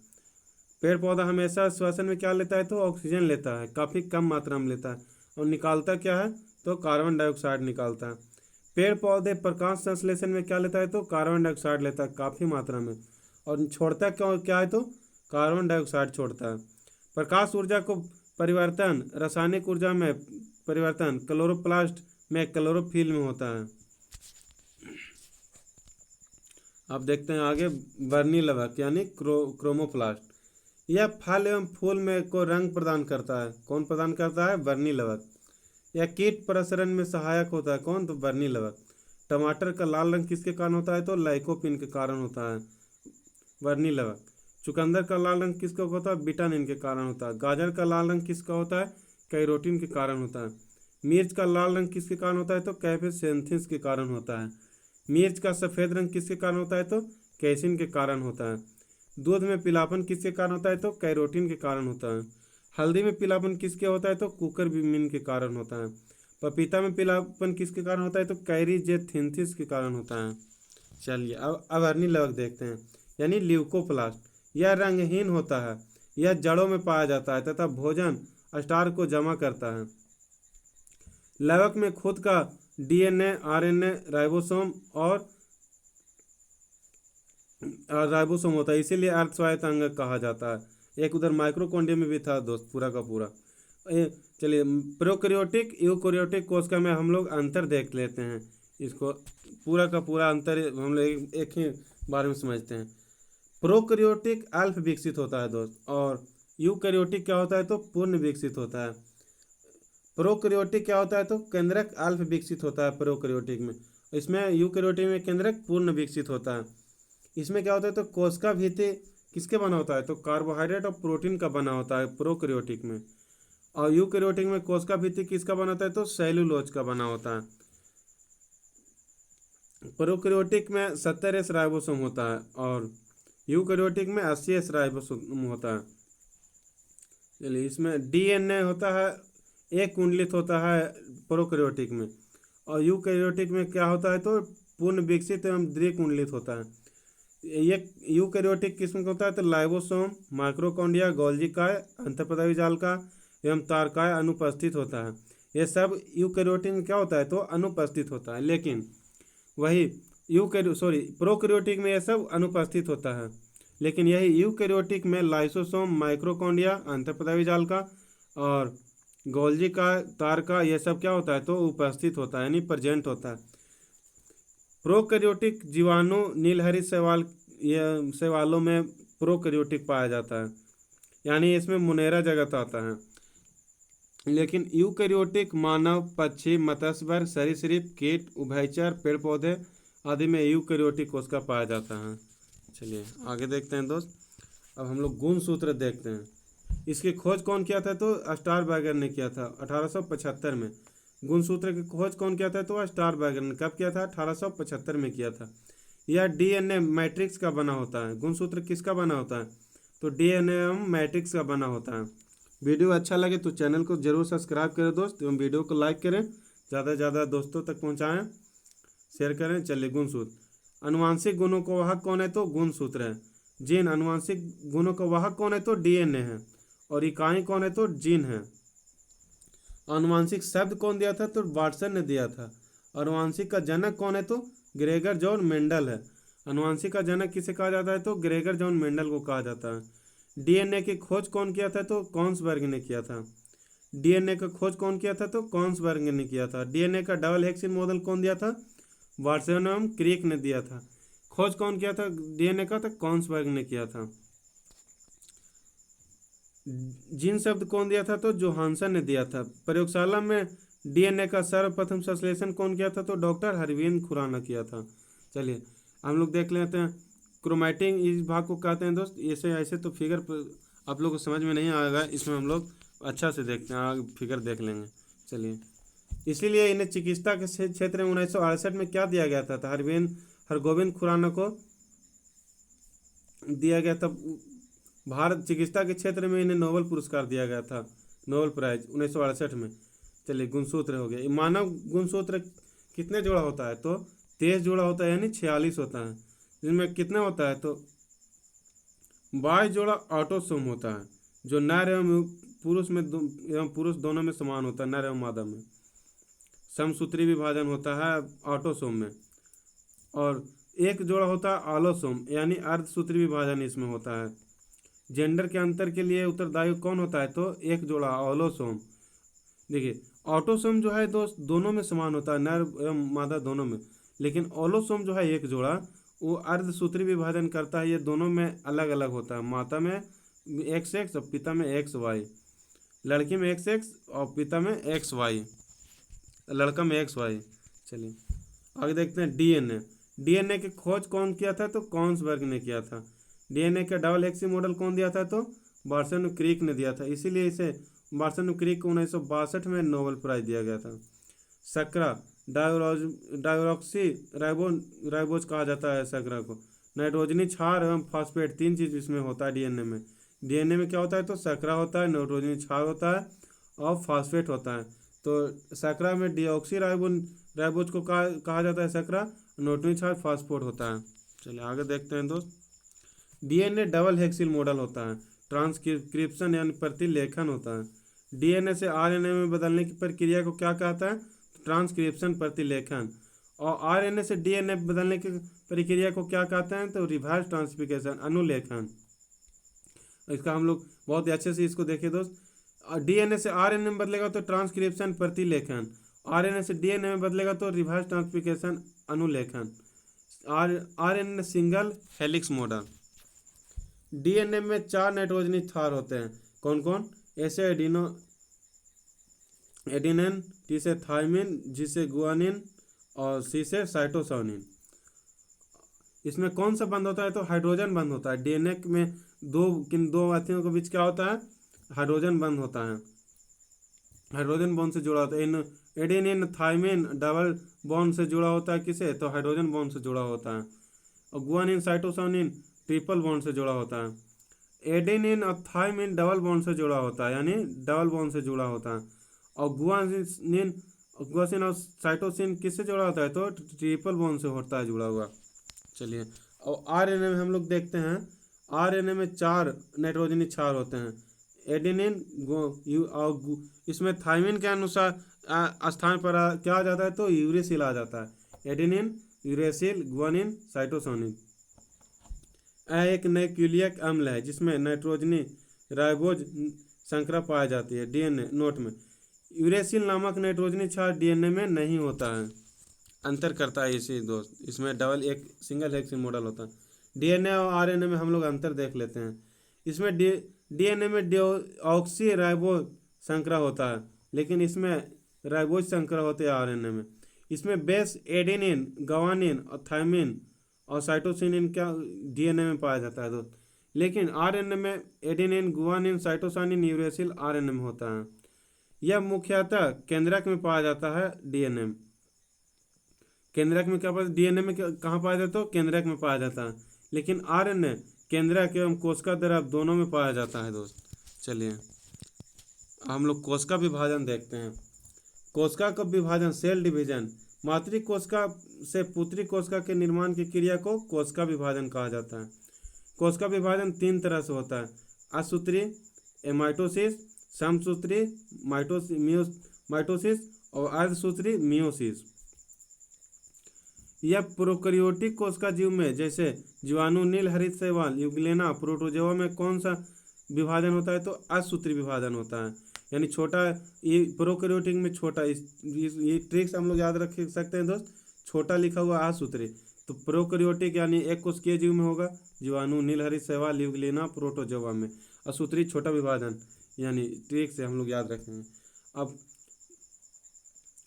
पेड़ पौधा हमेशा श्वसन में क्या लेता है तो ऑक्सीजन लेता है, काफ़ी कम मात्रा में लेता है, और निकालता क्या है तो कार्बन डाइऑक्साइड निकालता है। पेड़ पौधे प्रकाश संश्लेषण में क्या लेता है तो कार्बन डाइऑक्साइड लेता है काफ़ी मात्रा में, और छोड़ता क्या है तो कार्बन डाइऑक्साइड छोड़ता है। प्रकाश ऊर्जा को परिवर्तन रासायनिक ऊर्जा में परिवर्तन क्लोरोप्लास्ट में क्लोरोफिल में होता है। अब देखते हैं आगे, वर्णी लवक यानी क्रोमोप्लास्ट। यह फल एवं फूल में को रंग प्रदान करता है। कौन प्रदान करता है? वर्णी लवक। यह कीट प्रसरण में सहायक होता है। कौन तो वर्णी लवक। टमाटर का लाल रंग किसके कारण होता है तो लाइकोपिन के कारण होता है, वर्णी लवक। चुकंदर का लाल रंग किसका होता है? विटामिन के कारण होता है। गाजर का लाल रंग किसका होता है? कैरोटीन के कारण होता है। मिर्च का लाल रंग किसके कारण होता है तो कैफेसेंथिस के कारण होता है। मिर्च का सफ़ेद रंग किसके कारण होता है तो कैसिन के कारण होता है। दूध में पीलापन किसके कारण होता है तो कैरोटीन के कारण होता है। हल्दी में पीलापन किसके होता है तो कुकुरबिमिन के कारण होता है। पपीता में पीलापन किसके कारण होता है तो कैरिजेथिंथिस के कारण होता है। चलिए अब अवर्णी लवक देखते हैं, यानी ल्यूकोप्लास्ट। यह रंगहीन होता है, यह जड़ों में पाया जाता है तथा भोजन स्टार को जमा करता है। लवक में खुद का डीएनए, आरएनए, राइबोसोम होता है, इसीलिए अर्धस्वायत्त अंगक कहा जाता है। एक उधर माइक्रोकॉन्ड्रिया में भी था दोस्त पूरा का पूरा। चलिए प्रोकैरियोटिक यूकैरियोटिक कोशिका में हम लोग अंतर देख लेते हैं, इसको पूरा का पूरा अंतर हम लोग एक ही बारे में समझते हैं। प्रोकैरियोटिक अल्प विकसित होता है दोस्त, और यूकैरियोटिक क्या होता है तो पूर्ण विकसित होता है। प्रोकैरियोटिक क्या होता है तो केंद्रक अल्प विकसित होता है प्रोकैरियोटिक में, इसमें यूकैरियोटिक में केंद्रक पूर्ण विकसित होता है। इसमें क्या होता है, तो कोशिका भित्ति किसके बना होता है, तो कार्बोहाइड्रेट और प्रोटीन का बना होता है प्रोकैरियोटिक में। और यूकैरियोटिक में कोशिका भित्ति किसका बना होता है, तो सेल्यूलोज का बना होता है। प्रोकैरियोटिक में 70S राइबोसोम होता है और यूकैरियोटिक में 80S राइबोसोम होता है। चलिए, इसमें डीएनए होता है, एक कुंडलित होता है प्रोकैरियोटिक में, और यूकैरियोटिक में क्या होता है, तो पूर्ण विकसित एवं द्विकुंडलित होता है। ये यूकैरियोटिक किस्म का होता है, तो लाइबोसोम, माइक्रोकॉन्ड्रिया, गोल्गी काय, अंतःपदावी जालिका एवं तारकाय अनुपस्थित होता है। ये सब यूकैरियोटिक में क्या होता है, तो अनुपस्थित होता है। लेकिन वही प्रोकैरियोटिक में ये सब अनुपस्थित होता है, लेकिन यही यूकैरियोटिक में लाइसोसोम, माइक्रोकॉन्ड्रिया, अंतःपदावी जालिका और गोल्गी का, तारका, ये सब क्या होता है, तो उपस्थित होता है, यानी प्रेजेंट होता है। प्रोकैरियोटिक जीवाणु नीलहरी शैवालों में प्रोकैरियोटिक पाया जाता है, यानी इसमें मुनेरा जगत आता है। लेकिन यूकैरियोटिक मानव, पक्षी, मत्स्य वर्ग, सरीसृप, कीट, उभयचर, पेड़ पौधे आदि में यूकैरियोटिक कोशिका पाया जाता है। चलिए आगे देखते हैं दोस्त। अब हम लोग गुणसूत्र देखते हैं। इसकी खोज कौन किया था, तो स्टारबर्गर ने किया था 1875 में। गुणसूत्र की खोज कौन किया था, तो स्टारबर्गर ने कब किया था, 1875 में किया था। यह डीएनए मैट्रिक्स का बना होता है। गुणसूत्र किसका बना होता है, तो डीएनए मैट्रिक्स का बना होता है। वीडियो अच्छा लगे तो चैनल को जरूर सब्सक्राइब करें दोस्त, एवं वीडियो को लाइक करें, ज़्यादा से ज़्यादा दोस्तों तक पहुँचाएँ, शेयर करें। चलिए, गुणसूत्र। अनुवांशिक गुणों का वाहक कौन है, तो गुणसूत्र है। जीन अनुवांशिक गुणों का वाहक कौन है, तो डीएनए है। और इकाई कौन है, तो जीन है। अनुवांशिक शब्द कौन दिया था, तो वाटसन ने दिया था। अनुवांशिक का जनक कौन है, तो ग्रेगर जॉन मेंडल है। अनुवांशिक का जनक किसे कहा जाता है, तो ग्रेगर जॉन मेंडल को कहा जाता है। डीएनए की खोज कौन किया था, तो कॉन्सबर्ग ने किया था। डीएनए का खोज कौन किया था, तो कॉन्सबर्ग ने किया था। डीएनए का डबल हेक्सेन मॉडल कौन दिया था, वाटसन एवं क्रिक ने दिया था। खोज कौन किया था डीएनए का, तो कॉन्सबर्ग ने किया था। जीन शब्द कौन दिया था, तो जोहानसन ने दिया था। प्रयोगशाला में डीएनए का सर्वप्रथम संश्लेषण कौन किया था, तो डॉक्टर अरविंद खुराना किया था। चलिए हम लोग देख लेते हैं। क्रोमैटिन इस भाग को कहते हैं दोस्त। ऐसे ऐसे तो फिगर आप लोग को समझ में नहीं आएगा, इसमें हम लोग अच्छा से देखते हैं, आगे फिगर देख लेंगे। चलिए, इसीलिए इन्हें चिकित्सा के क्षेत्र में 1968 में क्या दिया गया था, हरगोविंद खुराना को दिया गया था। भारत चिकित्सा के क्षेत्र में इन्हें नोबेल पुरस्कार दिया गया था, नोबेल प्राइज 1968 में। चलिए, गुणसूत्र हो गया। मानव गुणसूत्र कितने जोड़ा होता है, तो 23 जोड़ा होता है, यानी 46 होता है। जिनमें कितना होता है, तो 22 जोड़ा ऑटोसोम होता है, जो नर एवं पुरुष दोनों में समान होता है, नर एवं मादा में। समसूत्री विभाजन होता है ऑटोसोम में। और एक जोड़ा होता है आलोसोम, यानी अर्धसूत्री विभाजन इसमें होता है। जेंडर के अंतर के लिए उत्तरदायी कौन होता है, तो एक जोड़ा ऑलोसोम। देखिए, ऑटोसोम जो है दोस्त दोनों में समान होता है, नर एवं मादा दोनों में। लेकिन ऑलोसोम जो है एक जोड़ा, वो अर्धसूत्री विभाजन करता है। ये दोनों में अलग अलग होता है। माता में XX और पिता में XY। लड़की में XX और पिता में XY, लड़का में XY। चलिए आगे देखते हैं। डीएनए। डीएनए की खोज कौन किया था, तो कॉन्सबर्ग ने किया था। डीएनए का डबल हेक्सी मॉडल कौन दिया था, तो बार्सन क्रिक ने दिया था। इसीलिए इसे बार्सन क्रिक को 1962 में नोबेल प्राइज दिया गया था। सक्रा डायोरॉक्सी राइबोज कहा जाता है सक्रा को। नाइट्रोजनी क्षार एवं फॉस्फेट, 3 चीज इसमें होता है डीएनए में। डीएनए में क्या होता है, तो सक्रा होता है, नाइट्रोजनी क्षार होता है और फॉस्फेट होता है। तो सक्रा में डीऑक्सी राइबोज को कहा जाता है सक्रा, नाइट्रोजनी क्षार फॉस्फेट होता है। चलिए आगे देखते हैं दोस्त। डीएनए डबल हेक्सिल मॉडल होता है। ट्रांसक्रिप्शन यानी प्रतिलेखन होता है। डीएनए से आरएनए में बदलने की प्रक्रिया को क्या कहता है, ट्रांसक्रिप्शन प्रतिलेखन। और आरएनए से डीएनए बदलने की प्रक्रिया को क्या कहते हैं, तो रिवर्स ट्रांसक्रिप्शन अनुलेखन। इसका हम लोग बहुत ही अच्छे से इसको देखिए दोस्त। डीएनए से आरएनए में बदलेगा तो ट्रांसक्रिप्शन प्रतिलेखन, आरएनए से डीएनए में बदलेगा तो रिवर्स ट्रांसक्रिप्शन अनुलेखन। RNA single helix model. DNA में 4 नाइट्रोजनी क्षार होते हैं। कौन कौन, ऐसे एडिनिन, टी से थायमिन, जी से गुआनिन और सी से साइटोसाइनिन। इसमें कौन सा बंद होता है? तो हाइड्रोजन बंद होता है। डीएनए में दो अथियों के बीच क्या होता है? हाइड्रोजन बंद होता है, हाइड्रोजन बॉन्ड से जुड़ा होता है। इन एडेनिन थाइमिन डबल बॉन्ड से जुड़ा होता है किसे? तो हाइड्रोजन बॉन्ड से जुड़ा होता है। और गुआनिन साइटोसाइनिन ट्रिपल बॉन्ड से जुड़ा होता है। एडेनिन और थाइमिन डबल बॉन्ड से जुड़ा होता है, यानी डबल बॉन्ड से जुड़ा होता है। और गुआसिन और साइटोसिन किससे जुड़ा होता है? तो ट्रिपल बॉन्ड से होता है जुड़ा हुआ। चलिए, और आरएनए में हम लोग देखते हैं, आरएनए में 4 नाइट्रोजनी क्षार होते हैं। एडेनिन और इसमें थाइमिन के अनुसार स्थान पर क्या आ जाता है? तो यूरेसिल आ जाता है। Adenine, uracil, guanine, cytosine. एक न्यूक्लियिक अम्ल है जिसमें नाइट्रोजनी राइबोज श्रृंखला पाई जाती है। डीएनए नोट में यूरेसिल नामक नाइट्रोजनी क्षार डीएनए में नहीं होता है, अंतर करता है इसी दोस्त। इसमें डबल एक सिंगल हेक्सेन मॉडल होता है। डीएनए और आरएनए में हम लोग अंतर देख लेते हैं। इसमें डीएनए में ऑक्सी राइबोज श्रृंखला होता है, लेकिन इसमें राइबोज श्रृंखला होते हैं आरएनए में। इसमें बेस एडेनिन, गुआनिन और थाइमिन और साइटोसिनिन क्या डीएनए में पाया जाता है दोस्त। लेकिन आरएनए में एडेनिन, गुआनिन, साइटोसिनिन, यूरेसिल आरएनए में होता है। यह मुख्यतः केंद्रक में पाया जाता है। डीएनए में केंद्रक में क्या पाया? डीएनए में कहाँ पाया जाता है? तो केंद्रक में पाया जाता है। लेकिन आरएनए केंद्रक एवं कोशिका द्रव दोनों में पाया जाता है दोस्त। चलिए, हम लोग कोशिका विभाजन देखते हैं। कोशिका का विभाजन, सेल डिवीजन, मातृ कोशिका से पुत्री कोशिका के निर्माण की क्रिया को कोशिका विभाजन कहा जाता है। कोशिका विभाजन 3 तरह से होता है: असूत्री माइटोसिस, समसूत्री माइटोसिस और अर्धसूत्री मियोसिस। यह प्रोकैरियोटिक कोशिका जीव में, जैसे जीवाणु, नील हरित शैवाल, यूग्लेना, प्रोटोजोआ में कौन सा विभाजन होता है? तो असूत्री विभाजन होता है, यानी छोटा। ये प्रोकैरियोटिक में छोटा, ये ट्रिक्स हम लोग याद रख सकते हैं दोस्त। छोटा लिखा हुआ असूत्री, तो प्रोकैरियोटिक यानी एक कोशिकीय जीव में होगा जीवाणु, नील हरित शैवाल, यूग्लेना, प्रोटोजोआ में। असूत्री छोटा विभाजन, यानी ट्रिक से हम लोग याद रखेंगे। अब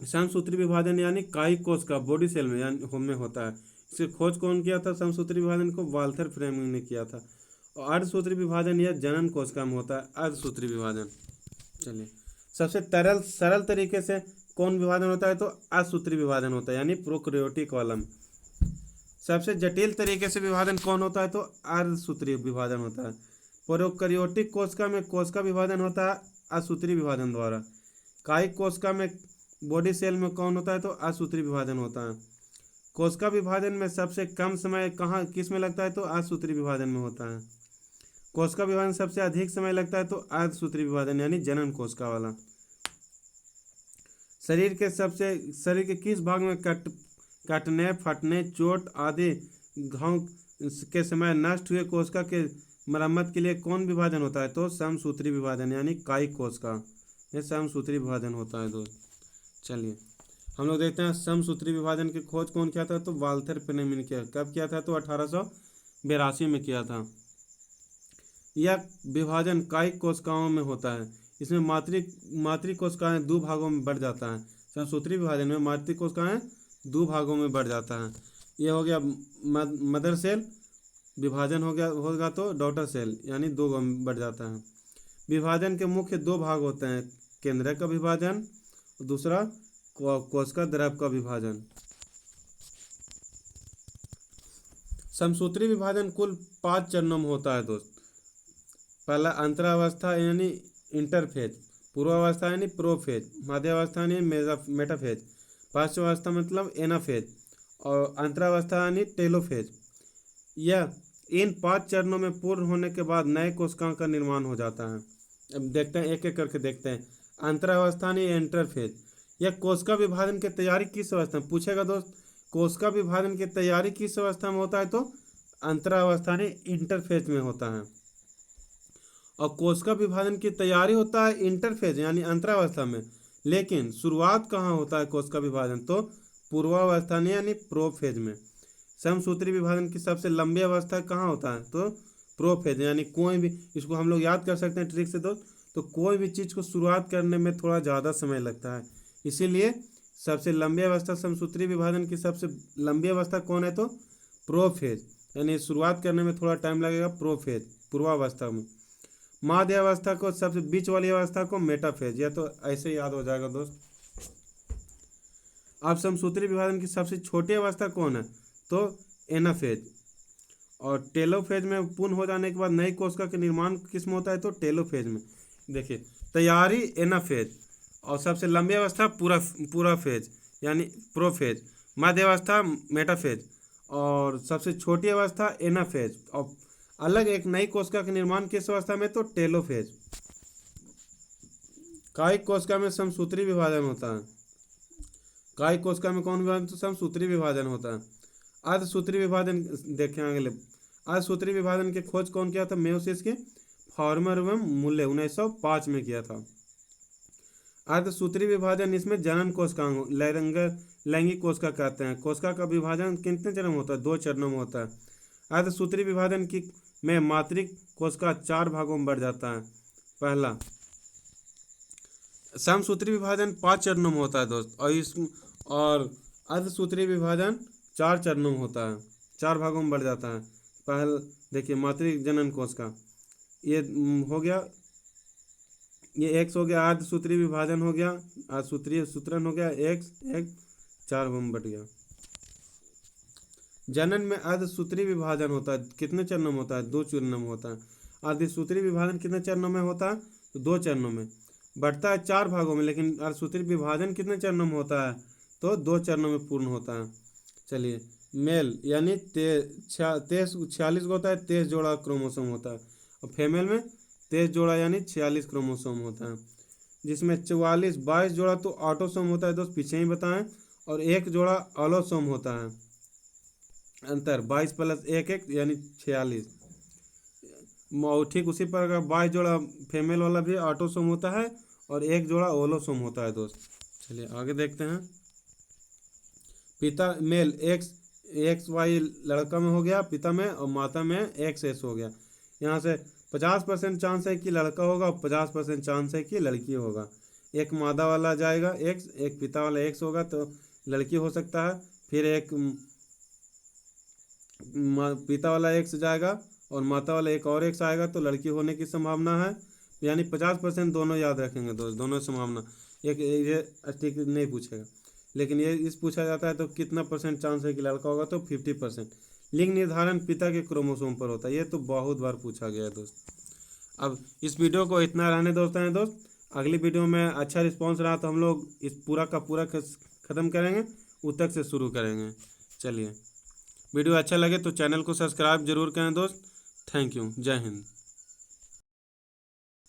समसूत्री विभाजन यानी कायिक कोशिका बॉडी सेल में यानी में होता है। इसकी खोज कौन किया था? समसूत्री विभाजन को वाल्थर फ्लेमिंग ने किया था। और अर्धसूत्री विभाजन यह जनन कोशिका में होता है, अर्धसूत्री विभाजन। चलिए, सबसे सरल तरीके से कौन विभाजन होता है? तो असूत्री विभाजन होता है, यानी प्रोकैरियोटिक कॉलम। सबसे जटिल तरीके से विभाजन कौन होता है? तो अर्धसूत्री विभाजन होता है। प्रोकैरियोटिक कोशिका में कोशिका विभाजन होता है असूत्री विभाजन द्वारा। कायिक कोशिका में बॉडी सेल में कौन होता है? तो असूत्री विभाजन होता है। कोशिका विभाजन में सबसे कम समय कहाँ किस में लगता है? तो असूत्री विभाजन में होता है। कोशिका विभाजन सबसे अधिक समय लगता है तो अर्धसूत्री विभाजन, यानी जनन कोशिका वाला। शरीर के किस भाग में कटने, फटने, चोट आदि घाव के समय नष्ट हुए कोशिका के मरम्मत के लिए कौन विभाजन होता है? तो समसूत्री विभाजन, यानी कायिक कोशिका। यह समसूत्री विभाजन होता है दोस्त। चलिए, हम लोग देखते हैं समसूत्री विभाजन की खोज कौन किया था? तो वाल्थर फ्लेमिंग ने किया। कब किया था? तो 1882 में किया था। यह विभाजन कायिक कोशिकाओं में होता है। इसमें मातृ कोशिकाएं 2 भागों में बढ़ जाता है। समसूत्री विभाजन में मातृ कोशिकाएं 2 भागों में बढ़ जाता है। यह हो गया मदर सेल विभाजन होगा तो डॉटर सेल, यानी 2 में बढ़ जाता है। विभाजन के मुख्य 2 भाग होते हैं: केंद्रक का विभाजन, दूसरा कोशिका द्रव का विभाजन। समसूत्री विभाजन कुल 5 चरणों में होता है दोस्त। पहला अंतरावस्था यानी इंटरफेज, पूर्वावस्था यानी प्रोफेज, मध्यावस्था यानी मेटाफेज, पार्श्वावस्था मतलब एनाफेज और अंतरावस्था यानी टेलोफेज। यह इन 5 चरणों में पूर्ण होने के बाद नए कोशिकाओं का निर्माण हो जाता है। अब देखते हैं, एक एक करके देखते हैं। अंतरावस्था यानी इंटरफेज, यह कोशिका विभाजन की तैयारी किस अवस्था में पूछेगा दोस्त? कोशिका विभाजन की तैयारी किस अवस्था में होता है? तो अंतरावस्था यानी इंटरफेज में होता है। और कोशिका विभाजन की तैयारी होता है इंटरफेज यानी अंतरावस्था में, लेकिन शुरुआत कहाँ होता है कोशिका विभाजन? तो पूर्वावस्था यानी प्रोफेज में। समसूत्री विभाजन की सबसे लंबी अवस्था कहाँ होता है? तो प्रोफेज, यानी कोई भी, इसको हम लोग याद कर सकते हैं ट्रिक से दोस्त। तो कोई भी चीज़ को शुरुआत करने में थोड़ा ज़्यादा समय लगता है, इसीलिए सबसे लंबी अवस्था समसूत्री विभाजन की सबसे लंबी अवस्था कौन है? तो प्रोफेज, यानी शुरुआत करने में थोड़ा टाइम लगेगा, प्रोफेज पूर्वावस्था में। माध्य अवस्था को, सबसे बीच वाली अवस्था को मेटाफेज, यह तो ऐसे याद हो जाएगा दोस्त। अब समसूत्री विभाजन की सबसे छोटी अवस्था कौन है? तो एनाफेज। और टेलोफेज में पूर्ण हो जाने के बाद नई कोशिका के निर्माण किस में होता है? तो टेलोफेज में। देखिए, तैयारी एनाफेज, और सबसे लंबी अवस्था पूरा फेज यानी प्रोफेज, मध्य अवस्था मेटाफेज, और सबसे छोटी अवस्था एनाफेज। और अलग एक नई कोशिका के निर्माण किस अवस्था में? तो टेलोफेज। कायिक कोशिका में समसूत्री विभाजन होता है। कायिक कोशिका में कौन विभाजन? तो समसूत्री विभाजन होता है। अर्धसूत्री विभाजन देखें अगले। अर्धसूत्री विभाजन की खोज कौन किया था? मेयोसिस के फार्मर एवं मुल्ले 1905 में किया था। अर्धसूत्री विभाजन, इसमें जनन कोशिकाओं लैंगिक कोशिका कहते हैं। कोशिका का विभाजन कितने चरण में होता है? 2 चरणों में होता है। अर्धसूत्री विभाजन की में मातृक कोशिका 4 भागों में बढ़ जाता है। पहला, समसूत्री विभाजन 5 चरणों में होता है दोस्त, और अर्धसूत्री विभाजन 4 चरणों में होता है, 4 भागों में बढ़ जाता है। पहला देखिए, मातृक जनन कोशिका, ये हो गया, ये एक्स हो गया, अर्धसूत्री विभाजन हो गया, अर्धसूत्री सूत्रण हो गया, एक्स एक 4 भागों में बढ़ गया। जनन में अर्धसूत्री विभाजन होता है, कितने चरणों में होता है? 2 चरणों में होता है। अर्धसूत्री विभाजन कितने चरणों में होता है? तो 2 चरणों में। बढ़ता है 4 भागों में, लेकिन अर्धसूत्री विभाजन कितने चरणों में होता है? तो 2 चरणों में पूर्ण होता है। चलिए, मेल यानी 46 होता है, 23 जोड़ा क्रोमोसोम होता है। और फीमेल में 23 जोड़ा यानी 46 क्रोमोसोम होता है, जिसमें 22 जोड़ा तो ऑटोसोम होता है दोस्त, पीछे ही बताएं, और 1 जोड़ा ऑलोसोम होता है। अंतर 22 + 1 यानी 46। ठीक उसी प्रकार 22 जोड़ा फीमेल वाला भी ऑटोसोम होता है, और 1 जोड़ा ओलोसोम होता है दोस्त। चलिए आगे देखते हैं। पिता मेल XY लड़का में हो गया पिता में, और माता में XS हो गया। यहाँ से 50% चांस है कि लड़का होगा, और 50% चांस है कि लड़की होगा। एक मादा वाला जाएगा X, एक पिता वाला X होगा तो लड़की हो सकता है। फिर एक पिता वाला X जाएगा और माता वाला एक और X आएगा तो लड़की होने की संभावना है। यानी 50% दोनों याद रखेंगे दोस्त, दोनों संभावना। एक ये ठीक नहीं पूछेगा, लेकिन ये इस पूछा जाता है तो कितना % चांस है कि लड़का होगा? तो 50%। लिंग निर्धारण पिता के क्रोमोसोम पर होता है, ये तो बहुत बार पूछा गया है दोस्त। अब इस वीडियो को इतना रहने दोस्त। अगली वीडियो में अच्छा रिस्पांस रहा तो हम लोग इस पूरा का पूरा ख़त्म करेंगे, उत्तक से शुरू करेंगे। चलिए, वीडियो अच्छा लगे तो चैनल को सब्सक्राइब जरूर करें दोस्त। थैंक यू, जय हिंद।